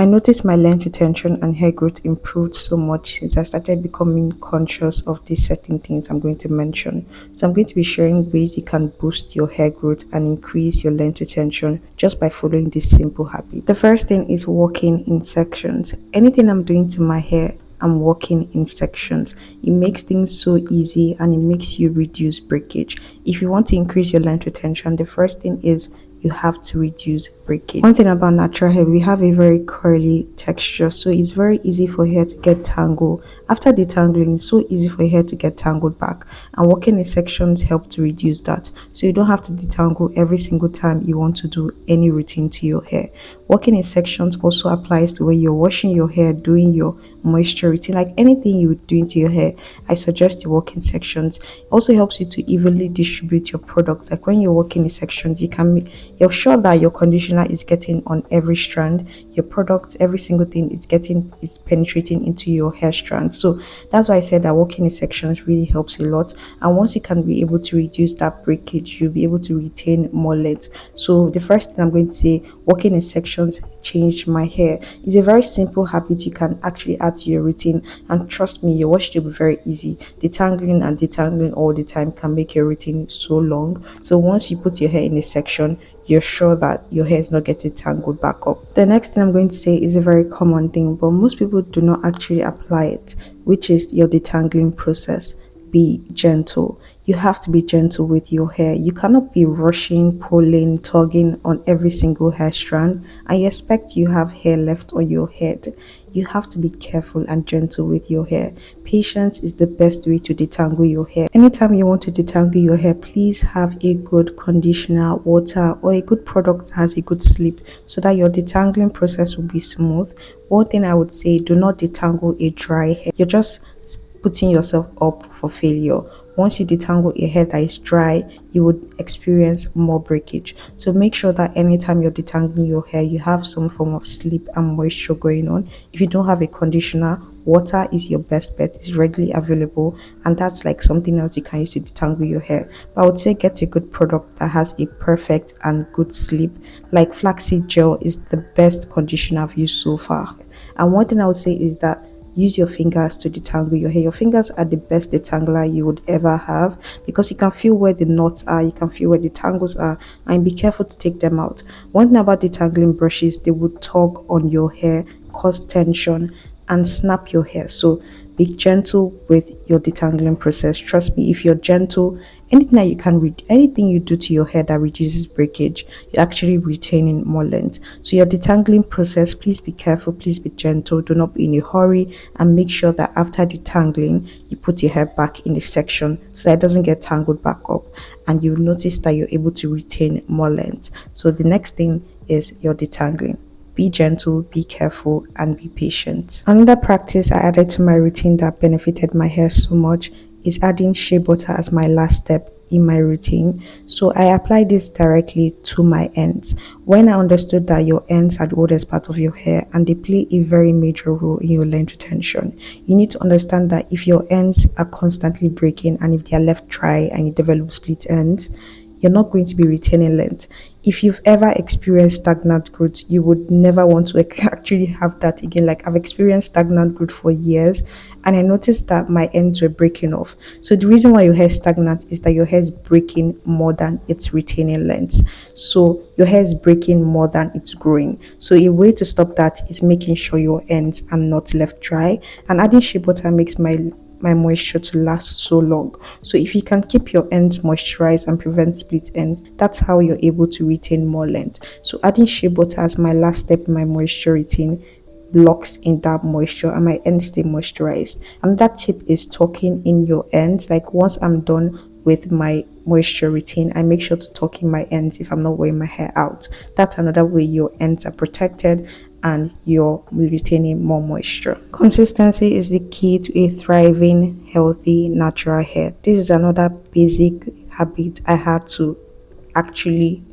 I noticed my length retention and hair growth improved so much since I started becoming conscious of these certain things I'm going to mention. So I'm going to be sharing ways you can boost your hair growth and increase your length retention just by following this simple habit. The first thing is walking in sections. Anything I'm doing to my hair, I'm walking in sections. It makes things so easy and it makes you reduce breakage. If you want to increase your length retention, the first thing is you have to reduce breakage. One thing about natural hair, we have a very curly texture, so it's very easy for hair to get tangled. After detangling, it's so easy for hair to get tangled back, and working in sections help to reduce that, so you don't have to detangle every single time you want to do any routine to your hair. Working in sections also applies to when you're washing your hair, doing your moisture routine, like anything you would do into your hair. I suggest you work in sections. It also helps you to evenly distribute your products. Like when you're working in sections, you're sure that your conditioner is getting on every strand, your products, every single thing is penetrating into your hair strand. So that's why I said that working in sections really helps a lot. And once you can be able to reduce that breakage, you'll be able to retain more length. So the first thing I'm going to say, working in sections changed my hair. It's a very simple habit you can actually add to your routine, and trust me, your wash will be very easy. Detangling and detangling all the time can make your routine so long. So once you put your hair in a section, you're sure that your hair is not getting tangled back up. The next thing I'm going to say is a very common thing, but most people do not actually apply it, which is your detangling process. Be gentle. You have to be gentle with your hair. You cannot be rushing, pulling, tugging on every single hair strand and you expect you have hair left on your head. You have to be careful and gentle with your hair. Patience is the best way to detangle your hair. Anytime you want to detangle your hair, please have a good conditioner, water, or a good product that has a good sleep so that your detangling process will be smooth. One thing I would say, do not detangle a dry hair. You're just putting yourself up for failure. Once you detangle a hair that is dry, you would experience more breakage. So make sure that anytime you're detangling your hair, you have some form of sleep and moisture going on. If you don't have a conditioner, water is your best bet. It's readily available, and that's like something else you can use to detangle your hair. But I would say get a good product that has a perfect and good sleep. Like flaxseed gel is the best conditioner I've used so far. And one thing I would say is that use your fingers to detangle your hair. Your fingers are the best detangler you would ever have because you can feel where the knots are, you can feel where the tangles are, and be careful to take them out. One thing about detangling brushes, they would tug on your hair, cause tension, and snap your hair. So be gentle with your detangling process. Trust me, if you're gentle, anything that you can read, anything you do to your hair that reduces breakage, you're actually retaining more length. So your detangling process, please be careful, please be gentle, do not be in a hurry, and make sure that after detangling you put your hair back in the section so that it doesn't get tangled back up, and you'll notice that you're able to retain more length. So the next thing is your detangling. Be gentle, be careful, and be patient. Another practice I added to my routine that benefited my hair so much is adding shea butter as my last step in my routine. So I apply this directly to my ends. When I understood that your ends are the oldest part of your hair and they play a very major role in your length retention, you need to understand that if your ends are constantly breaking and if they are left dry and you develop split ends, you're not going to be retaining length. If you've ever experienced stagnant growth, you would never want to actually have that again. Like I've experienced stagnant growth for years and I noticed that my ends were breaking off. So the reason why your hair is stagnant is that your hair is breaking more than it's retaining length. So your hair is breaking more than it's growing. So a way to stop that is making sure your ends are not left dry, and adding shea butter makes my moisture to last so long. So if you can keep your ends moisturized and prevent split ends, that's how you're able to retain more length. So adding shea butter as my last step in my moisture routine locks in that moisture and my ends stay moisturized. Another tip is tucking in your ends. Like once I'm done with my moisture routine, I make sure to tuck in my ends if I'm not wearing my hair out. That's another way your ends are protected and you're retaining more moisture. Consistency is the key to a thriving, healthy, natural hair. This is another basic habit I had to actually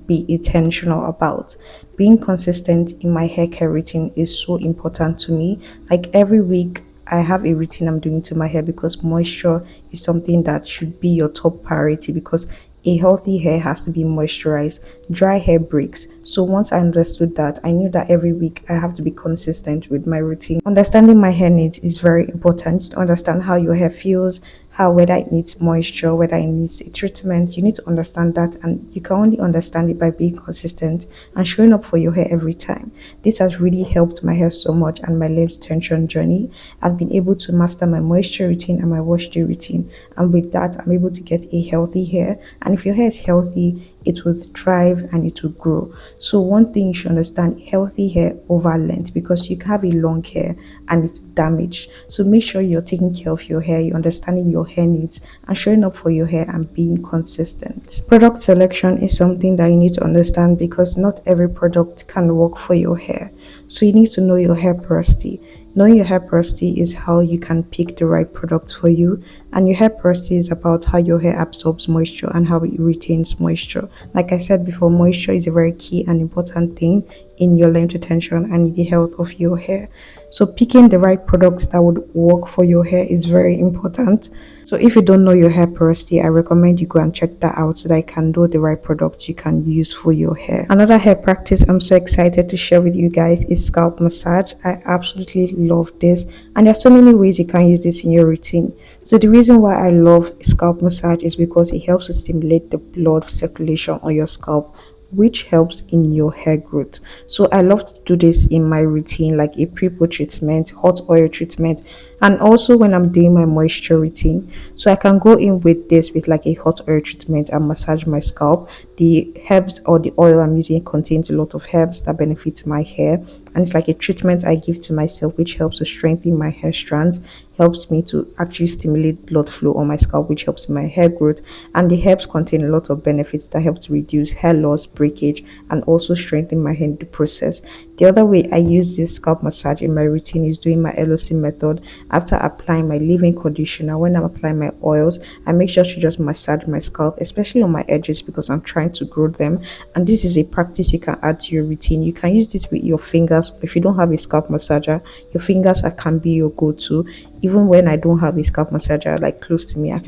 be intentional about. Being consistent in my hair care routine is so important to me. Like every week, I have a routine I'm doing to my hair because moisture is something that should be your top priority because a healthy hair has to be moisturized. Dry hair breaks. So once I understood that, I knew that every week I have to be consistent with my routine. Understanding my hair needs is very important. To understand how your hair feels, how whether it needs moisture, whether it needs a treatment, you need to understand that, and you can only understand it by being consistent and showing up for your hair every time. This has really helped my hair so much and my length tension journey. I've been able to master my moisture routine and my wash day routine, and with that I'm able to get a healthy hair. And if your hair is healthy, it will thrive and it will grow. So one thing you should understand, healthy hair over length, because you can have a long hair and it's damaged. So make sure you're taking care of your hair, you're understanding your hair needs and showing up for your hair and being consistent. Product selection is something that you need to understand because not every product can work for your hair. So you need to know your hair porosity. Knowing your hair porosity is how you can pick the right product for you, and your hair porosity is about how your hair absorbs moisture and how it retains moisture. Like I said before, moisture is a very key and important thing in your length retention and the health of your hair. So picking the right products that would work for your hair is very important. So if you don't know your hair porosity, I recommend you go and check that out so that you can know the right products you can use for your hair. Another hair practice I'm so excited to share with you guys is scalp massage. I absolutely love this, and there's so many ways you can use this in your routine. So the reason why I love scalp massage is because it helps to stimulate the blood circulation on your scalp, which helps in your hair growth. So I love to do this in my routine, like a pre-poo treatment, hot oil treatment, and also when I'm doing my moisture routine. So I can go in with this with like a hot oil treatment and massage my scalp. The herbs or the oil I'm using contains a lot of herbs that benefit my hair, and it's like a treatment I give to myself, which helps to strengthen my hair strands, helps me to actually stimulate blood flow on my scalp, which helps my hair growth. And the herbs contain a lot of benefits that help to reduce hair loss, breakage, and also strengthen my hair in the process. The other way I use this scalp massage in my routine is doing my LOC method. After applying my leave-in conditioner, when I'm applying my oils, I make sure to just massage my scalp, especially on my edges, because I'm trying to grow them. And this is a practice you can add to your routine. You can use this with your fingers. If you don't have a scalp massager, your fingers can be your go-to. Even when I don't have a scalp massager like close to me, I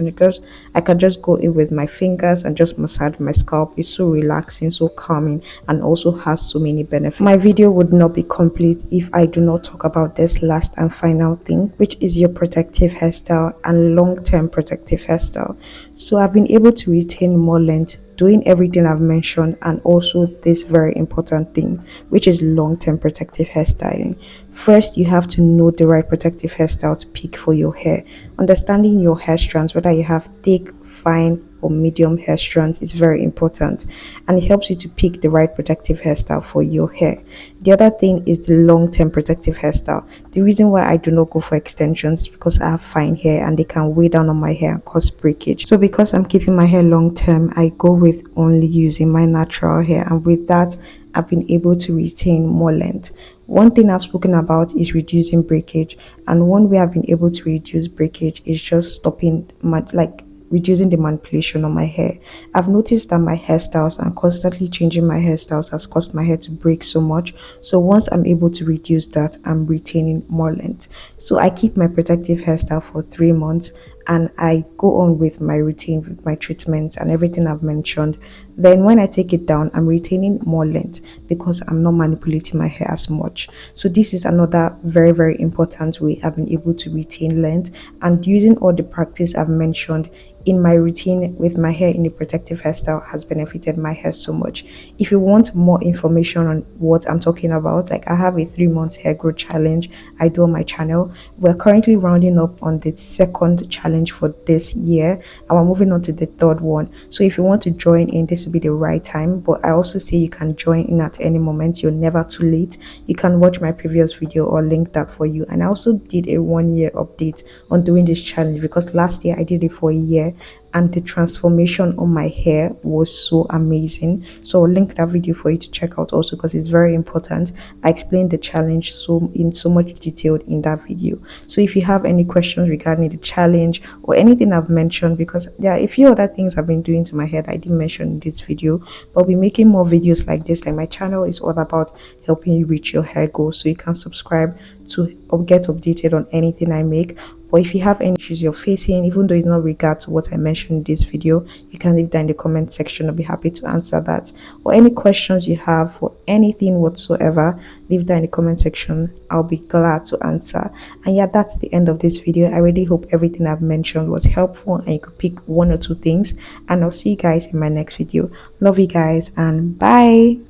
can just go in with my fingers and just massage my scalp. It's so relaxing, so calming, and also has so many benefits. My video would not be complete if I do not talk about this last and final thing, which is your protective hairstyle and long-term protective hairstyle. So I've been able to retain more length doing everything I've mentioned, and also this very important thing, which is long-term protective hairstyling. First, you have to know the right protective hairstyle to pick for your hair. Understanding your hair strands, whether you have thick, fine, or medium hair strands, is very important, and it helps you to pick the right protective hairstyle for your hair. The other thing is the long-term protective hairstyle. The reason why I do not go for extensions is because I have fine hair and they can weigh down on my hair and cause breakage. So because I'm keeping my hair long term, I go with only using my natural hair, and with that I've been able to retain more length. One thing I've spoken about is reducing breakage, and one way I've been able to reduce breakage is just stopping reducing the manipulation on my hair. I've noticed that my hairstyles and constantly changing my hairstyles has caused my hair to break so much. So once I'm able to reduce that, I'm retaining more length. So I keep my protective hairstyle for 3 months, and I go on with my routine, with my treatments and everything I've mentioned. Then when I take it down, I'm retaining more length because I'm not manipulating my hair as much. So this is another very, very important way I've been able to retain length, and using all the practice I've mentioned in my routine with my hair in the protective hairstyle has benefited my hair so much. If you want more information on what I'm talking about, like I have a 3 month hair growth challenge I do on my channel. We're currently rounding up on the second challenge for this year, and we're moving on to the third one. So if you want to join in, this will be the right time. But I also say you can join in at any moment. You're never too late. You can watch my previous video or link that for you. And I also did a 1 year update on doing this challenge because last year I did it for a year, and the transformation on my hair was so amazing. So I'll link that video for you to check out also, because it's very important. I explained the challenge in so much detail in that video. So if you have any questions regarding the challenge or anything I've mentioned, because there are a few other things I've been doing to my hair that I didn't mention in this video, but I'll be making more videos like this. Like my channel is all about helping you reach your hair goals, so you can subscribe to get updated on anything I make. But if you have any issues you're facing, even though it's not regard to what I mentioned in this video, you can leave that in the comment section. I'll be happy to answer that. Or any questions you have for anything whatsoever, leave that in the comment section. I'll be glad to answer. And yeah, that's the end of this video. I really hope everything I've mentioned was helpful and you could pick one or two things. And I'll see you guys in my next video. Love you guys and bye.